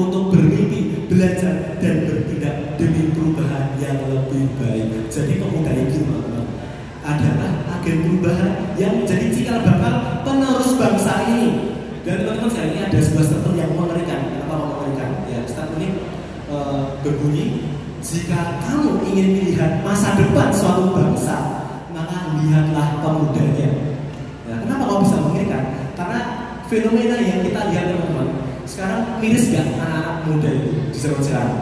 untuk bermimpi, belajar, dan bertindak demi perubahan yang lebih baik. Jadi pemuda itu adalah agen perubahan yang menjadi cikal bakal penerus bangsa ini. Dan teman-teman saya, ini ada sebuah statement yang mengerikan. Kenapa mengerikan? Ya, statement ini berbunyi, jika kamu ingin melihat masa depan suatu bangsa, maka lihatlah pemudanya. Ya, kenapa kamu bisa mengerikan? Karena fenomena yang kita lihat teman-teman, sekarang miris gak anak-anak muda itu di zaman sekarang?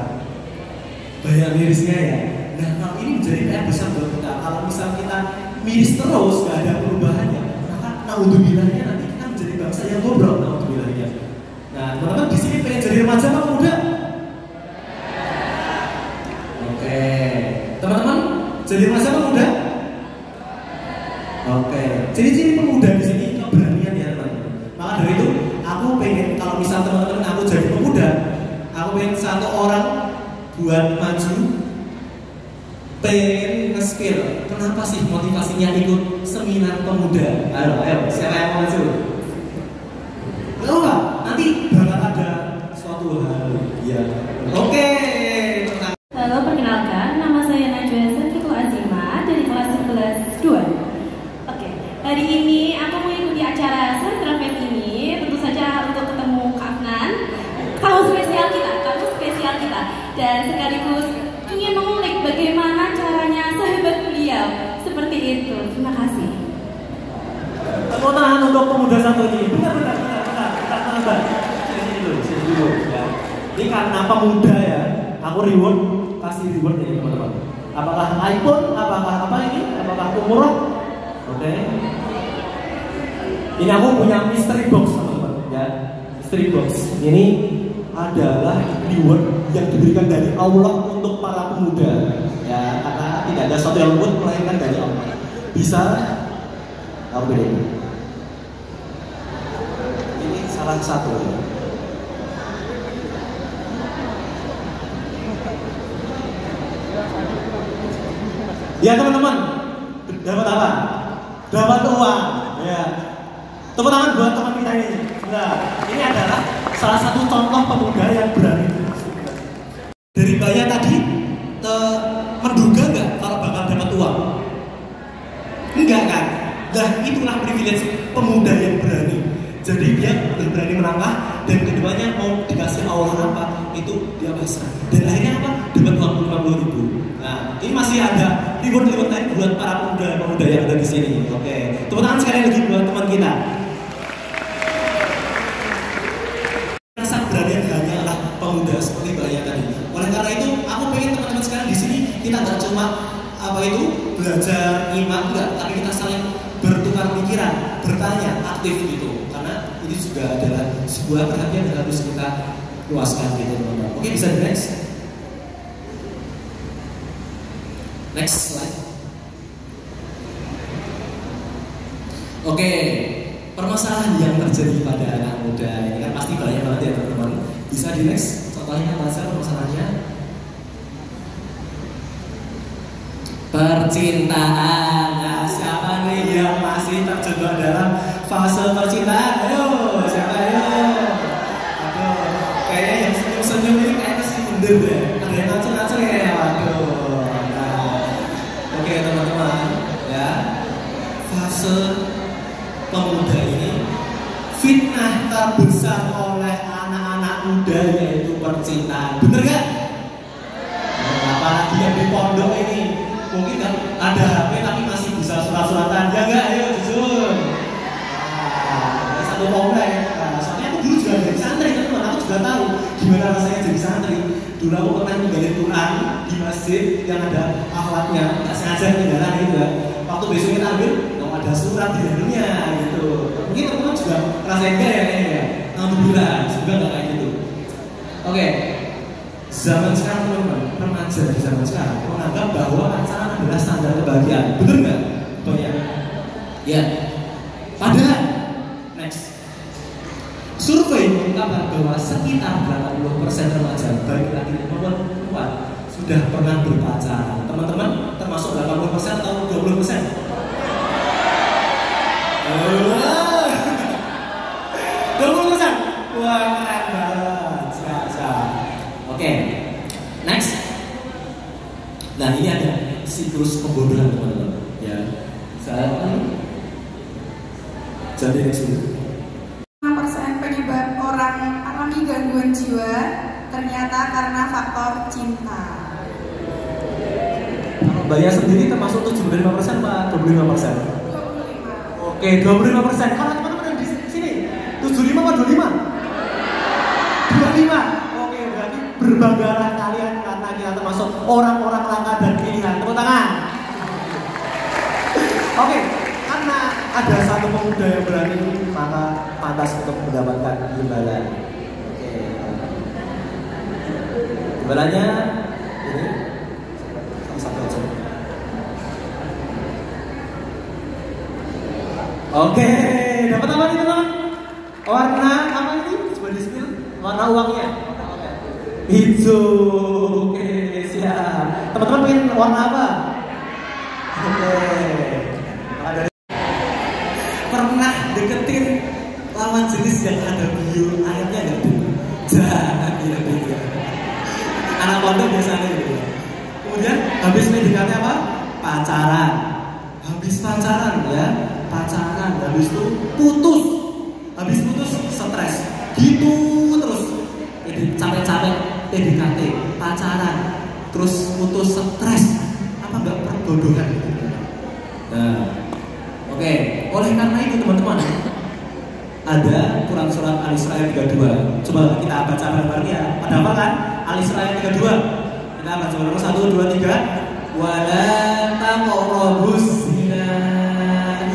Banyak mirisnya ya. Nah, kalau ini menjadi PR besar buat kita. Kalau misal kita miris terus, gak ada perubahannya, maka naudzubilahnya nanti kita menjadi bangsa yang bobrok. Naudzubilahnya. Nah, teman-teman di sini pengen jadi remaja apa muda? Oke, teman-teman jadi remaja apa muda? Oke, ciri-ciri pemuda di sini keberanian ya teman-teman. Maka dari itu, aku pengen kalau misal teman-teman aku jadi pemuda, aku pengen satu orang buat maju, pengen nge-spill. Kenapa sih motivasinya ikut seminar pemuda? Ayo, siapa yang mau maju? Tahu nggak? Nanti bakal ada suatu hal. Ya, oke. Halo, perkenalkan, nama saya Najwa Safiqul Azima dari kelas 11 2. Oke, hari ini aku mengikuti acara Sentra Fest ini, tentu saja untuk ketemu Kak Afnan, tamu spesial kita, dan sekaligus ingin mengulik bagaimana caranya sahabat beliau seperti itu. Terima kasih. Tepuk tangan untuk pemuda satu ini. Benar. Sini dulu. Ya. Ini karena pemuda ya, aku kasih reward ini teman-teman. Apakah iPhone? Apakah apa ini? Apakah umroh? Oke. Ini aku punya mystery box teman-teman. Ya, mystery box. Ini adalah reward yang diberikan dari Allah untuk para pemuda. Ya, karena tidak ada sesuatu yang lembut melainkan dari Allah. Bisa aku beli. Ini salah satu. Ya teman-teman, dapat apa? Dapat uang. Ya. Tepuk tangan buat teman kita ini. Nah, ini adalah salah satu contoh pemuda yang berani. Dari banyak tadi, menduga nggak kalau bakal dapat uang? Enggak kan? Nah, itulah privilege pemuda yang berani. Jadi dia berani melangkah dan kedepannya mau dikasih Allah apa itu dia pasrah. Dan akhirnya apa? Dapat uang 50.000. Nah, ini masih ada reward lain buat para pemuda yang ada di sini. Oke, tepuk tangan sekali lagi buat teman kita. Rasa berani hanyalah pemuda seperti banyak tadi. Oleh karena itu, aku pengen teman-teman sekarang di sini kita nggak cuma belajar nyimak enggak, tapi kita saling bertukar pikiran, bertanya, aktif gitu. Karena ini juga adalah sebuah perhatian yang harus kita luaskan gitu teman-teman. Oke, bisa di next. Next slide. Oke, permasalahan yang terjadi pada anak muda ini kan pasti banyak banget ya teman-teman. Bisa di next. Contohnya apa saja permasalahannya? Percintaan. Nah, siapa nih yang masih terjebak dalam fase percintaan? Ayo, siapa ya? Aduh, kayaknya yang senyum-senyum ini kayaknya sih mundur deh. Ada yang ngacung-ngacung ya? Waduh. Oke teman-teman, ya, fase pemuda ini fitnah terbesar oleh anak-anak muda yaitu percintaan. Bener gak? Apalagi yang di pondok ini mungkin kan ada HP tapi masih bisa surat-suratan. Ya gak? Ayo jujur. Nah, satu komplek. Nah, soalnya aku dulu juga jadi santri teman-teman. Aku juga tahu gimana rasanya jadi santri. Dulu aku pernah ninggalin Quran di masjid yang ada akhlaknya, nggak sengaja ketinggalan gitu ya. Waktu besok kita ambil, ada surat di dalamnya gitu. Mungkin teman-teman juga ngerasain gak ya kayaknya ya? Alhamdulillah, semoga nggak kayak gitu. Oke, zaman sekarang teman-teman, remaja di zaman sekarang menganggap bahwa pacaran adalah standar kebahagiaan. Bener nggak? Banyak. Ya. Padahal, next. Survei mengungkapkan bahwa sekitar 80% remaja baik laki-laki maupun perempuan sudah pernah berpacaran. Teman-teman termasuk 80% atau 20%? 20%. Wah, keren banget. Siap. Nah ini ada siklus pembodohan teman-teman. Ya, saya jadi eksklusif. 5% penyebab orang alami gangguan jiwa ternyata karena faktor cinta. Mbaknya sendiri termasuk 75% Pak? 25%? 25. Oke, 25%. Kalau teman-teman yang di sini 75 atau 25? 25. Oke, berarti berbanggalah kalian karena kita termasuk orang-orang langka dan pilihan. Tepuk tangan. Oke, karena ada satu pemuda yang berani, maka pantas untuk mendapatkan imbalan. Oke. Imbalannya ini satu aja. Oke, dapat apa nih teman? Warna apa ini? Coba di spill. Warna uangnya. Hijau. Oke, siap. Teman-teman pengen warna apa? Oke. Ada pernah deketin lawan jenis yang ada bio ayamnya nggak tuh? Jangan gitu. Anak pondok biasanya gitu. Kemudian habis PDKT apa? Pacaran. Habis pacaran ya, pacaran. Habis itu putus. Habis putus stres. Gitu terus. Capek-capek PDKT, pacaran, terus putus stres. Apa enggak perbodohan gitu? Nah, oke. Oleh karena itu teman-teman, ada Quran surat Al-Isra ayat 32. Coba kita baca bareng-bareng ya. Pada apa kan? Al-Isra ayat 32. Kita baca bareng 1, 2, 3. Wala taqrabuz zina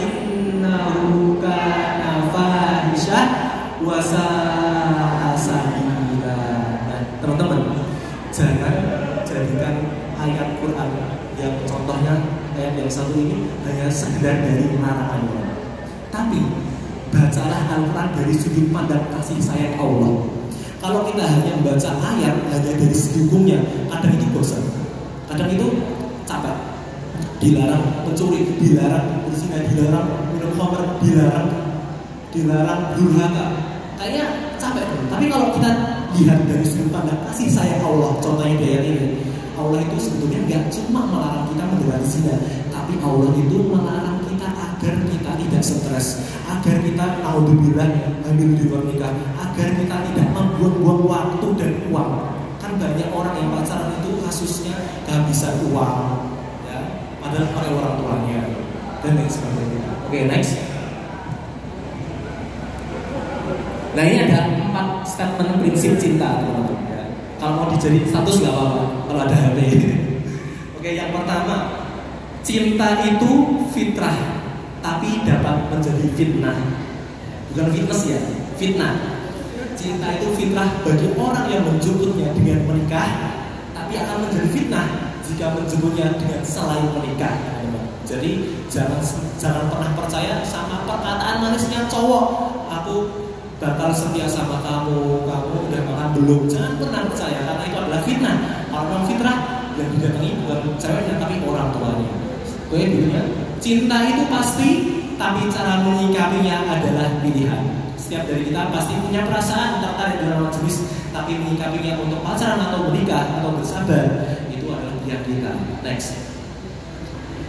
innahu kana fahisyah wa sa'a sabila. Nah, teman-teman, jangan jadikan ayat Quran yang contohnya ayat yang satu ini hanya sekedar dari larangan. Tapi bacalah Al-Quran dari sudut pandang kasih sayang Allah. Kalau kita hanya membaca ayat hanya dari segi hukumnya, kadang itu bosan, kadang itu capek. Dilarang mencuri, dilarang berzina, dilarang minum khamr, dilarang durhaka. Kayaknya capek. Tapi kalau kita lihat dari sudut pandang kasih sayang Allah, contohnya di ayat ini, Allah itu sebetulnya nggak cuma melarang kita mendengar zina, tapi Allah itu melarang kita agar kita tidak stres, agar kita naudzubillah hamil di luar nikah, agar kita tidak membuang-buang waktu dan uang. Kan banyak orang yang pacaran itu kasusnya kehabisan uang, ya, padahal oleh orang tuanya dan lain sebagainya. Oke, next. Nah ini ada 4 statement prinsip cinta teman-teman. Ya. Kalau mau dijadiin status nggak apa-apa kalau ada HP. Oke, yang pertama, cinta itu fitrah, tapi dapat menjadi fitnah. Bukan fitness ya, fitnah. Cinta itu fitrah bagi orang yang menjemputnya dengan menikah, tapi akan menjadi fitnah jika menjemputnya dengan selain menikah. Jadi jangan pernah percaya sama perkataan manisnya cowok. Aku bakal setia sama kamu udah makan belum? Jangan pernah percaya, karena itu adalah fitnah. Orang fitrah yang didatangi bukan ceweknya tapi orang tuanya. Oke, dulunya cinta itu pasti, tapi cara menyikapinya adalah pilihan. Setiap dari kita pasti punya perasaan tertarik dengan lawan jenis, tapi menyikapinya untuk pacaran atau menikah atau bersabar itu adalah pilihan kita. Next.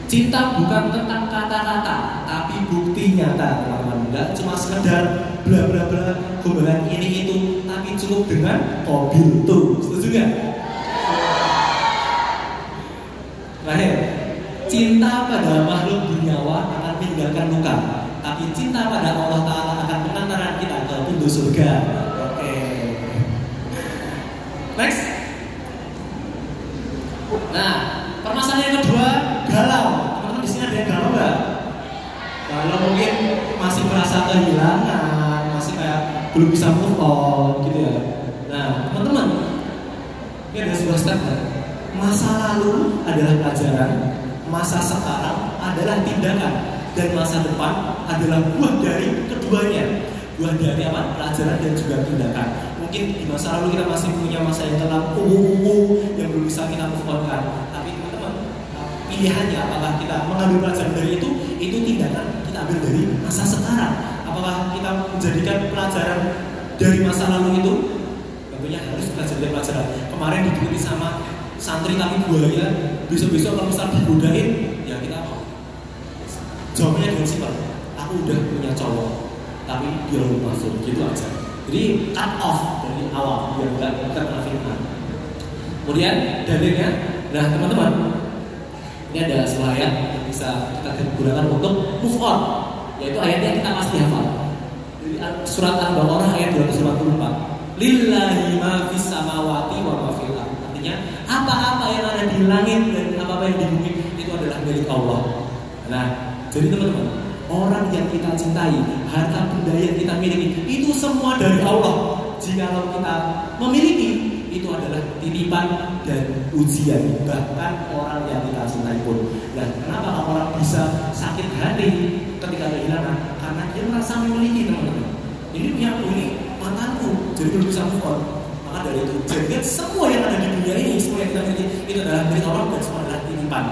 Cinta bukan tentang kata-kata, tapi bukti nyata, teman-teman. Enggak cuma sekedar bla bla bla, gombalan ini itu, tapi cukup dengan mobil tuh. Setuju nggak? Terakhir, cinta pada makhluk duniawa akan meninggalkan luka, tapi cinta pada Allah Ta'ala akan mengantarkan kita ke pintu surga. Oke. Next. Nah, permasalahan yang kedua, galau. Teman-teman di sini ada yang galau nggak? Kalau mungkin masih merasa kehilangan, masih kayak belum bisa move on gitu ya. Nah, teman-teman, ini ada sebuah statement. Masa lalu adalah pelajaran, masa sekarang adalah tindakan, dan masa depan adalah buah dari keduanya. Buah dari apa? Pelajaran dan juga tindakan. Mungkin di masa lalu kita masih punya masa yang kelam, yang belum bisa kita move on kan. Tapi teman-teman, pilihannya apakah kita mengambil pelajaran dari itu tindakan kita ambil dari masa sekarang. Apakah kita menjadikan pelajaran dari masa lalu itu? Tentunya harus belajar dari pelajaran. Kemarin diikuti sama santri tapi buaya, besok-besok kalau misal digodain, ya kita mau. Jawabnya dengan simpel, aku udah punya cowok, tapi dia belum masuk, gitu aja. Jadi cut off dari awal, biar nggak kena fitnah. Kemudian dalilnya, nah teman-teman, ini ada sebuah ayat yang bisa kita gunakan untuk move on, yaitu ayatnya kita pasti hafal. Dari surat Al-Baqarah ayat 254. Lillahi ma fis samawati wa ma fil ardh. Artinya apa-apa yang ada di langit dan apa-apa yang di bumi itu adalah milik Allah. Nah, jadi teman-teman, orang yang kita cintai, harta benda yang kita miliki, itu semua dari Allah. Jikalau kita memiliki, itu adalah titipan dan ujian. Bahkan orang yang kita cintai pun. Dan kenapa orang bisa sakit hati ketika kehilangan? Karena dia merasa memiliki, teman-teman. Ini punya aku, ini mantanku, jadi belum bisa move on. Maka dari itu, jadi semua yang ada di dunia ini, semua yang kita miliki, itu adalah milik Allah dan semua adalah titipan.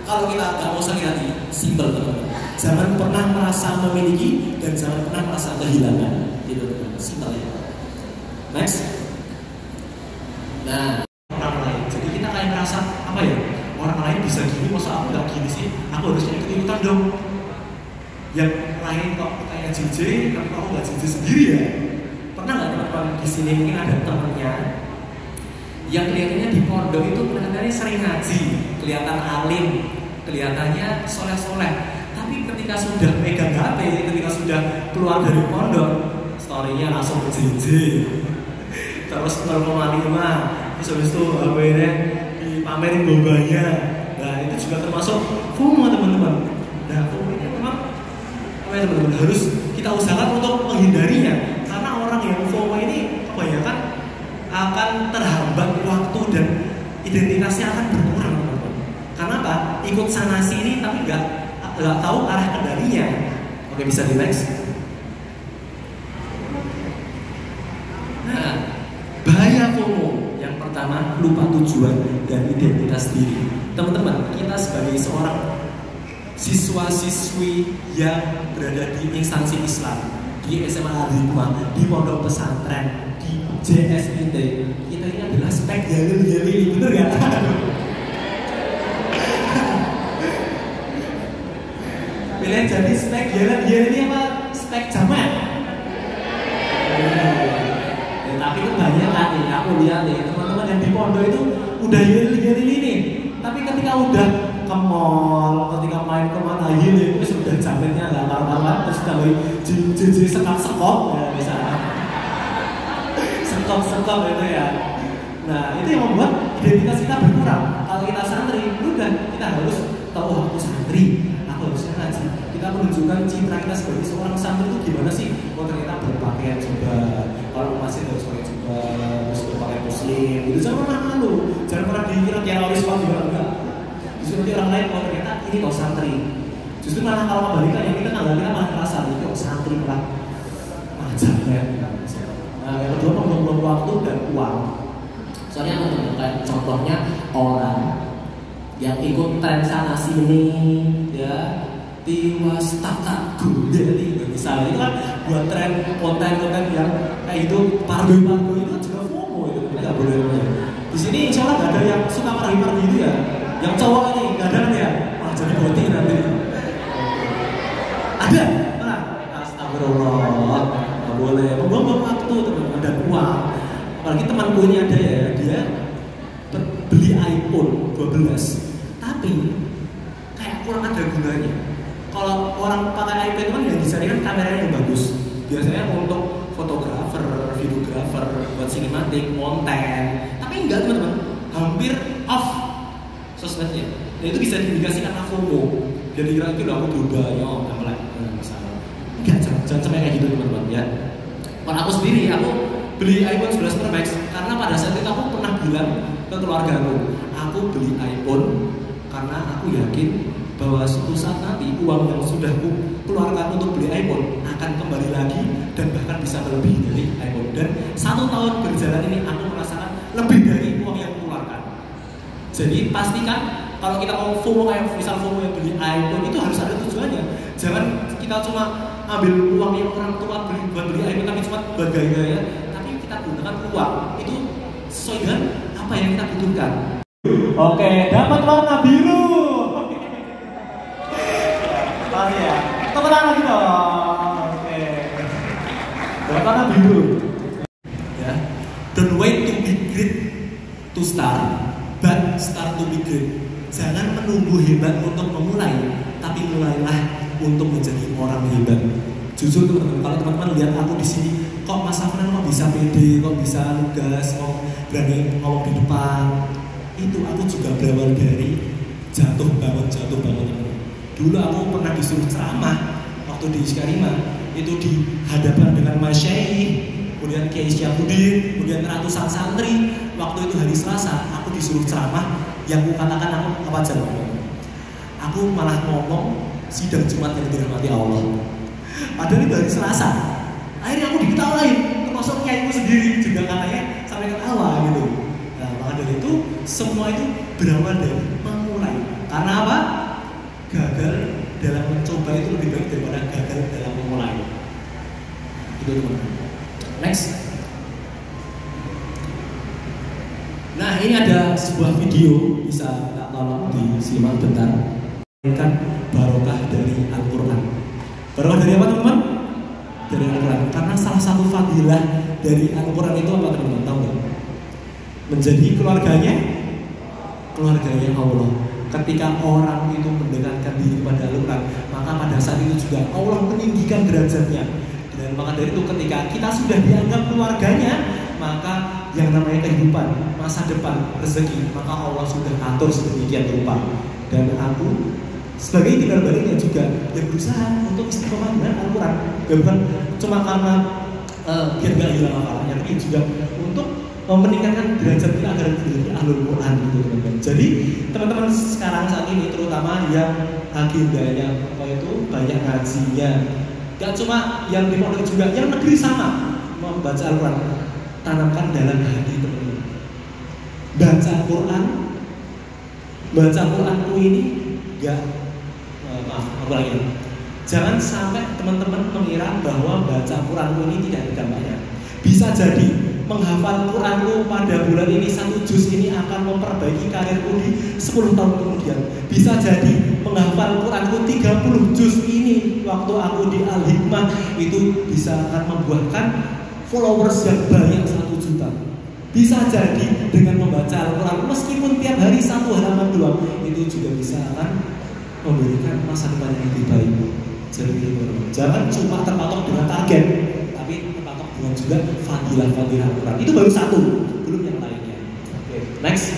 Kalau kita nggak mau sakit hati, simpel teman-teman. Jangan pernah merasa memiliki dan jangan pernah merasa kehilangan. Itu teman-teman, simpel ya. Next. Nah, orang lain. Jadi kita kayak merasa apa ya? Orang lain bisa gini, masa aku nggak gini sih? Aku harusnya ikut-ikutan dong. Yang lain kok kayak JJ, tapi aku nggak JJ sendiri ya. Pernah nggak teman-teman di sini mungkin ada temannya yang kelihatannya di pondok itu kelihatannya sering ngaji, kelihatan alim, kelihatannya soleh-soleh. Tapi ketika sudah megang HP, ketika sudah keluar dari pondok, story-nya langsung ke JJ. Terus 0,5, terus habis itu HP-nya dipamerin bombanya. Nah itu juga termasuk FOMO teman-teman. Nah FOMO ini memang apa ya teman-teman, harus kita usahakan untuk menghindarinya. Karena orang yang FOMO ini kebanyakan akan terhambat waktu dan identitasnya akan berkurang teman-teman. Karena apa? Ikut sana sini tapi nggak tahu arah kendalinya. Oke, bisa di next. Nah, bahaya FOMO. Yang pertama, lupa tujuan dan identitas diri. Teman-teman, kita sebagai seorang siswa-siswi yang berada di instansi Islam, di SMA Al-Hikmah, di pondok pesantren, di JSIT, kita ini adalah spek jalil-jalil, bener gak? Pilihan jadi spek jalil-jalil ini apa spek jaman? Tapi kebanyakan nih, aku lihat nih teman-teman yang di pondok itu udah jalil-jalil ini. Tapi ketika udah ke mall, ketika main kemana itu sudah jaminnya nggak karuan, terus tambah jadi sekap-sekop ya misalnya. Sekop itu ya. Nah itu yang membuat identitas kita berkurang. Kalau kita santri, udah kita harus tahu aku santri, aku harusnya ngaji. Kita menunjukkan citra kita sebagai seorang santri itu gimana sih? Oh ternyata berpakaian juga. Kalau masih harus pakai juga, harus pakai muslim. Itu jangan pernah malu, jangan pernah dikira teroris waktu juga enggak. Justru nanti orang lain, oh ternyata ini kok santri. Justru malah kalau kebalikan yang kita nggak kita malah merasa ini kok santri malah ajarnya. Nah, yang kedua membuang waktu dan uang. Soalnya aku menemukan contohnya orang yang ikut tren sana sini, ya, tiwas tata gudeli misalnya itu kan buat tren konten-konten yang kayak itu pargo itu juga FOMO itu nggak boleh. Di sini insya Allah nggak ada yang suka pargo itu ya. Yang cowok ini nggak ada ya, wah jadi boti nanti. Ada, mana? Astagfirullah. Boleh membuang waktu teman-teman dan uang. Apalagi temanku ini ada ya, dia beli iPhone 12 tapi kayak kurang ada gunanya. Kalau orang pakai iPhone kan yang dicari kan kameranya yang bagus, biasanya untuk fotografer, videografer, buat sinematik, konten. Tapi enggak teman-teman, hampir off sosmednya. Dan itu bisa diindikasikan FOMO. Jadi kira itu aku berubahnya, apalagi misalnya. Enggak, jangan sampai kayak gitu teman-teman ya. Kalau aku sendiri, aku beli iPhone 11 Pro Max karena pada saat itu aku pernah bilang ke keluarga aku beli iPhone karena aku yakin bahwa suatu saat nanti uang yang sudah aku keluarkan untuk beli iPhone akan kembali lagi dan bahkan bisa melebihi dari iPhone. Dan 1 tahun berjalan ini aku merasakan lebih dari uang yang aku keluarkan. Jadi pastikan kalau kita mau FOMO kayak misal FOMO yang beli iPhone itu harus ada tujuannya. Jangan kita cuma ambil uang yang orang tua buat beli iPhone tapi cuma buat gaya-gaya. Tapi kita gunakan uang itu sesuai dengan apa yang kita butuhkan. Oke, dapat warna biru. Mari ya, teman lagi dong. Oke, dapat warna biru. Ya, don't wait to be great to start, but start to be great. Jangan menunggu hebat untuk memulai, tapi mulailah untuk menjadi orang hebat. Jujur teman-teman, kalau teman-teman lihat aku di sini, kok Mas Afnan kok bisa pede, kok bisa lugas, kok berani ngomong di depan. Itu aku juga berawal dari jatuh bangun teman-teman. Dulu aku pernah disuruh ceramah waktu di Iskarima, itu di hadapan dengan Masyaikh, kemudian Kiai Syafuddin, kemudian ratusan santri. Waktu itu hari Selasa, aku disuruh ceramah, yang aku katakan aku apa aja? Aku malah ngomong sidang Jumat yang dirahmati Allah. Padahal itu hari Selasa. Akhirnya aku diketawain, termasuk kiaiku sendiri juga katanya sampai ketawa gitu. Nah, maka dari itu semua itu berawal dari memulai. Karena apa? Gagal dalam mencoba itu lebih baik daripada gagal dalam memulai. Itu teman-teman. Next. Nah, ini ada sebuah video, bisa kita tolong disimak bentar. Kan barokah dari Al-Quran. Barokah dari apa teman-teman? Dari Al-Quran. Karena salah satu fadilah dari Al-Quran itu apa teman-teman? Tahu nggak? Menjadi keluarganya Allah. Ketika orang itu mendekatkan diri pada Al-Quran, maka pada saat itu juga Allah meninggikan derajatnya. Dan maka dari itu ketika kita sudah dianggap keluarganya, maka yang namanya kehidupan, masa depan, rezeki, maka Allah sudah atur sedemikian rupa. Dan aku sebagai tinggal baliknya juga yang berusaha untuk istiqomah dengan Al-Quran. Bukan cuma karena biar gak hilang hafalannya, tapi juga untuk meningkatkan derajat kita agar menjadi ahlul Quran gitu teman-teman. Jadi teman-teman sekarang saat ini terutama yang agendanya apa itu banyak ngajinya, gak cuma yang di pondok juga, yang negeri sama membaca Al-Quran, tanamkan dalam hati teman-teman. Baca Quranku ini gak jangan sampai teman-teman mengira bahwa baca Quranku ini tidak ada dampaknya. Bisa jadi menghafal Quranku pada bulan ini 1 juz ini akan memperbaiki karirku di 10 tahun kemudian. Bisa jadi menghafal Quranku 30 juz ini waktu aku di Al-Hikmah itu bisa akan membuahkan followers yang banyak 1 juta. Bisa jadi dengan membaca Al-Quran meskipun tiap hari 1 halaman doang, itu juga bisa akan memberikan masa depan yang lebih baik. Jadi jangan cuma terpatok dengan target, tapi terpatok dengan juga fadilah-fadilah Al-Quran. Itu baru 1, belum yang lainnya. Oke, next.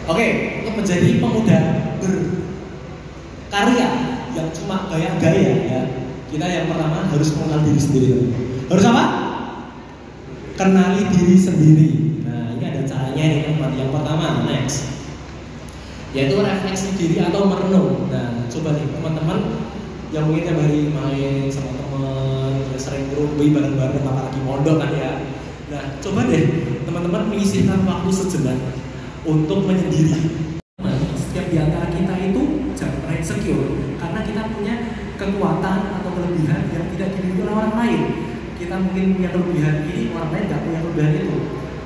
Oke, untuk menjadi pemuda berkarya yang cuma gaya-gaya ya, kita yang pertama harus mengenal diri sendiri. Harus apa? Kenali diri sendiri. Nah, ini ada caranya nih teman. Yang pertama, next, yaitu refleksi diri atau merenung. Nah, coba nih teman-teman yang mungkin tiap hari main sama teman, sering berumbi bareng-bareng apalagi mondok kan ya. Nah, coba deh teman-teman menyisihkan waktu sejenak untuk menyendiri. Setiap di antara kita itu jangan pernah insecure karena kita punya kekuatan atau kelebihan yang tidak dimiliki oleh orang lain. Kita mungkin punya kelebihan ini, orang lain nggak punya kelebihan itu.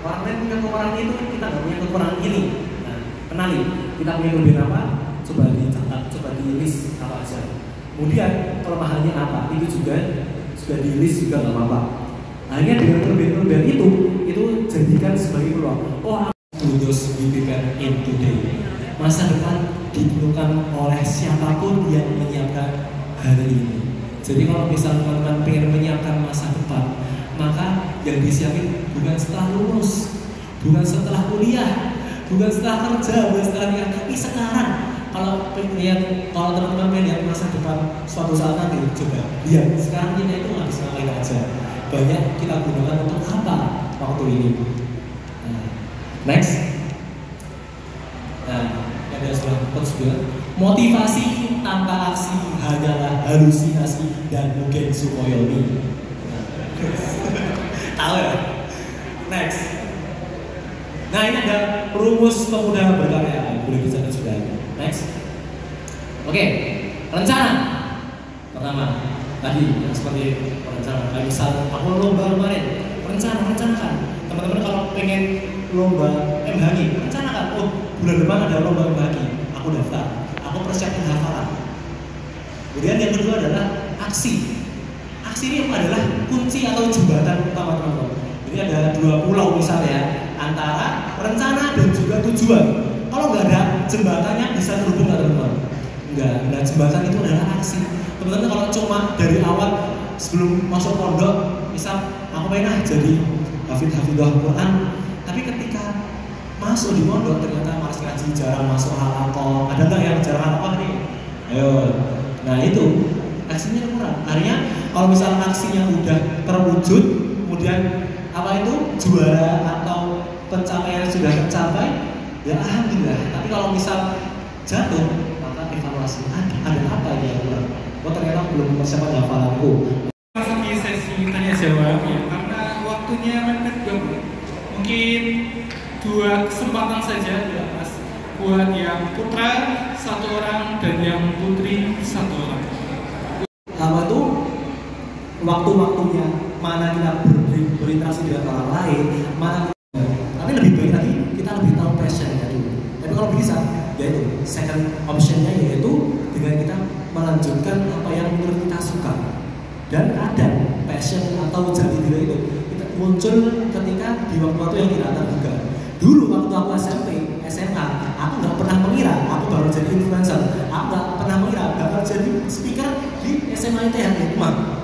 Orang lain punya kekurangan itu, kita nggak punya kekurangan ini. Nah, kenali kita punya kelebihan apa? Coba dicatat, coba di-list apa aja. Kemudian kelemahannya apa? Itu juga di-list juga nggak apa-apa. Hanya dengan kelebihan itu jadikan sebagai peluang. Oh, those we become in today. Masa depan ditentukan oleh siapapun yang menyiapkan hari ini. Jadi kalau misalnya teman-teman pengen menyiapkan masa depan, maka yang disiapin bukan setelah lulus, bukan setelah kuliah, bukan setelah kerja, bukan setelah nikah, tapi sekarang. Kalau teman-teman pengen lihat masa depan suatu saat nanti, coba lihat sekarang kita itu nggak bisa ngapain aja. Banyak kita gunakan untuk apa waktu ini. Next. Nah, ada sebuah quotes juga. Motivasi tanpa aksi hanyalah halusinasi dan mungkin Sukoyomi. Tahu ya? Next. Nah, ini ada rumus pemuda berkarya. Boleh bisa juga. Next. Oke, rencana. Pertama, tadi yang seperti rencana. Kayak misal aku lomba kemarin. Rencana rencanakan. Teman-teman kalau pengen lomba MHQ, rencanakan. Oh, bulan depan ada lomba MHQ, aku daftar, aku persiapkan hafalan. Kemudian yang kedua adalah aksi. Aksi ini adalah kunci atau jembatan utama teman-teman. Ini ada dua pulau misalnya, antara rencana dan juga tujuan. Kalau nggak ada jembatannya bisa terhubung nggak teman-teman? Nggak. Nah, jembatan itu adalah aksi. Teman-teman kalau cuma dari awal sebelum masuk pondok, misal aku pengen jadi hafidah Quran, tapi ketika masuk di pondok ternyata malas ngaji, jarang masuk halaqah. Ada nggak yang jarang halaqah nih? Ayo. Nah itu aksinya kurang. Artinya kalau misalnya aksinya udah terwujud, kemudian apa itu juara atau pencapaian sudah tercapai, ya alhamdulillah. Tapi kalau misal jatuh, maka evaluasi ada apa yang kurang. Oh ternyata belum mempersiapkan hafalanku. Masuk di sesi tanya jawab ya, karena waktunya mepet banget. Mungkin 2 kesempatan saja ya Mas, buat yang putra 1 orang dan yang putri 1 orang. Apa itu waktu-waktunya mana kita berinteraksi dengan orang lain, mana tapi lebih baik tadi kita lebih tahu passionnya dulu. Tapi kalau bisa, yaitu second optionnya yaitu dengan kita melanjutkan apa yang menurut kita suka dan ada passion atau jati diri itu kita muncul ketika di waktu-waktu yang tidak terduga. Dulu waktu aku SMP, SMA, aku nggak pernah mengira aku baru jadi influencer. Aku nggak pernah mengira bakal jadi speaker di SMA ITH rumah.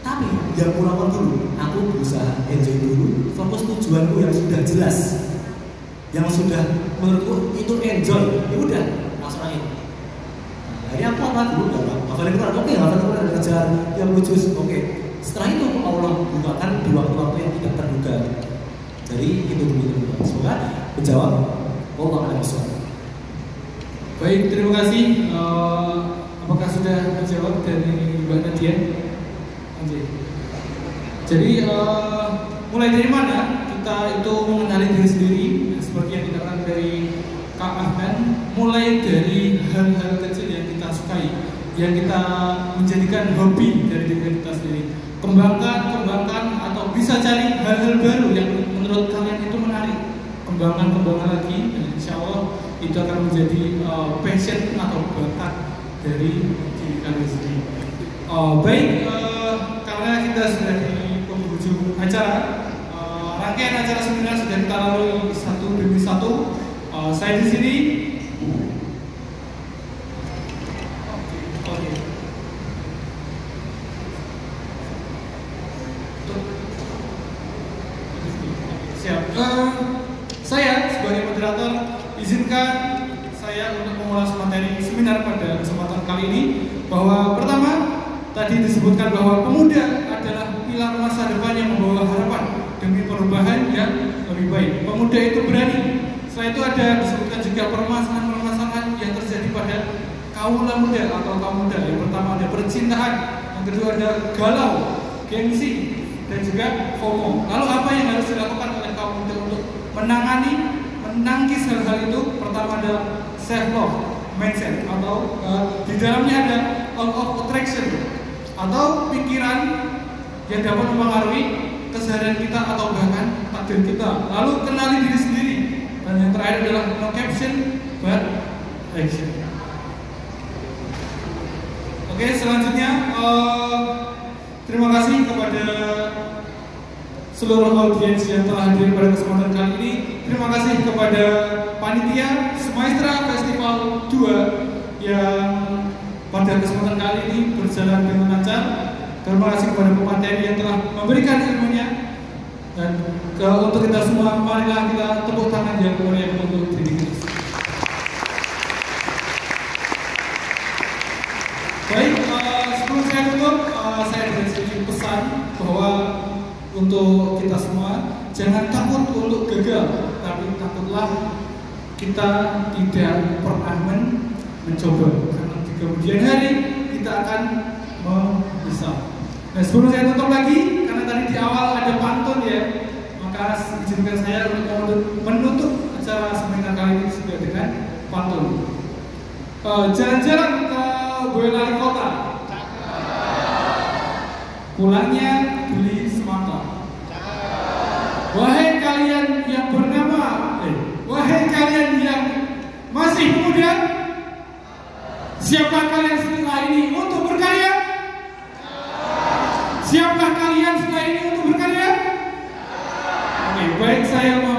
Tapi yang pulang dulu, aku berusaha enjoy dulu, fokus tujuanku yang sudah jelas, yang sudah menurutku itu enjoy. Ya udah, langsung aja. Akhirnya aku apa dulu nggak? Hafalin Quran, oke, hafalin Quran dan kejar yang lucu, oke. Setelah itu Allah bukakan di waktu-waktu yang tidak terduga. Jadi itu dulu. Semoga menjawab. Allah akan bersuara. Baik, terima kasih. Apakah sudah menjawab dari Mbak Nadia? Jadi mulai dari mana kita itu mengenali diri sendiri, seperti yang dikatakan dari Kak Ahmad, mulai dari hal-hal kecil yang kita sukai, yang kita menjadikan hobi dari diri kita sendiri. Kembangkan atau bisa cari hal-hal baru yang menurut kalian itu menarik. Kembangkan lagi, dan insya Allah itu akan menjadi passion atau bakat dari diri kalian sendiri. Baik, karena kita sudah di penghujung acara, rangkaian acara seminar sudah kita lalui satu demi satu. Saya di sini. Oke. Siap. Saya sebagai moderator izinkan saya untuk mengulas materi seminar pada kesempatan kali ini, bahwa pertama tadi disebutkan bahwa pemuda adalah pilar masa depan yang membawa harapan demi perubahan yang lebih baik. Pemuda itu berani. Setelah itu ada disebutkan juga permasalahan-permasalahan yang terjadi pada kaum muda atau kaum muda. Yang pertama ada percintaan, yang kedua ada galau, gengsi, dan juga FOMO. Lalu apa yang harus dilakukan oleh kaum muda untuk menangkis hal-hal itu? Pertama ada self love mindset, atau di dalamnya ada law of attraction, atau pikiran yang dapat mempengaruhi keseharian kita atau bahkan takdir kita. Lalu kenali diri sendiri, dan yang terakhir adalah no caption but action. Oke, selanjutnya terima kasih kepada seluruh audiens yang telah hadir pada kesempatan kali ini. Terima kasih kepada panitia Semaistra Festival 2 yang pada kesempatan kali ini berjalan dengan lancar. Terima kasih kepada pemateri yang telah memberikan ilmunya. Dan untuk kita semua, marilah kita tepuk tangan yang meriah untuk diri kita. Baik, sebelum saya tutup, saya ada sedikit pesan bahwa untuk kita semua, jangan takut untuk gagal, tapi takutlah kita tidak pernah mencoba, karena di kemudian hari kita akan bisa. Nah, sebelum saya tutup lagi, karena tadi di awal ada pantun ya, maka izinkan saya untuk menutup acara seminar kali ini juga dengan pantun. Jalan-jalan ke Boyolali Kota, pulangnya beli semangka. Wahai kalian yang bernama, wahai kalian yang masih muda, siapkah kalian setelah ini untuk berkarya? Siapkah kalian setelah ini untuk berkarya? Oke, baik, saya mau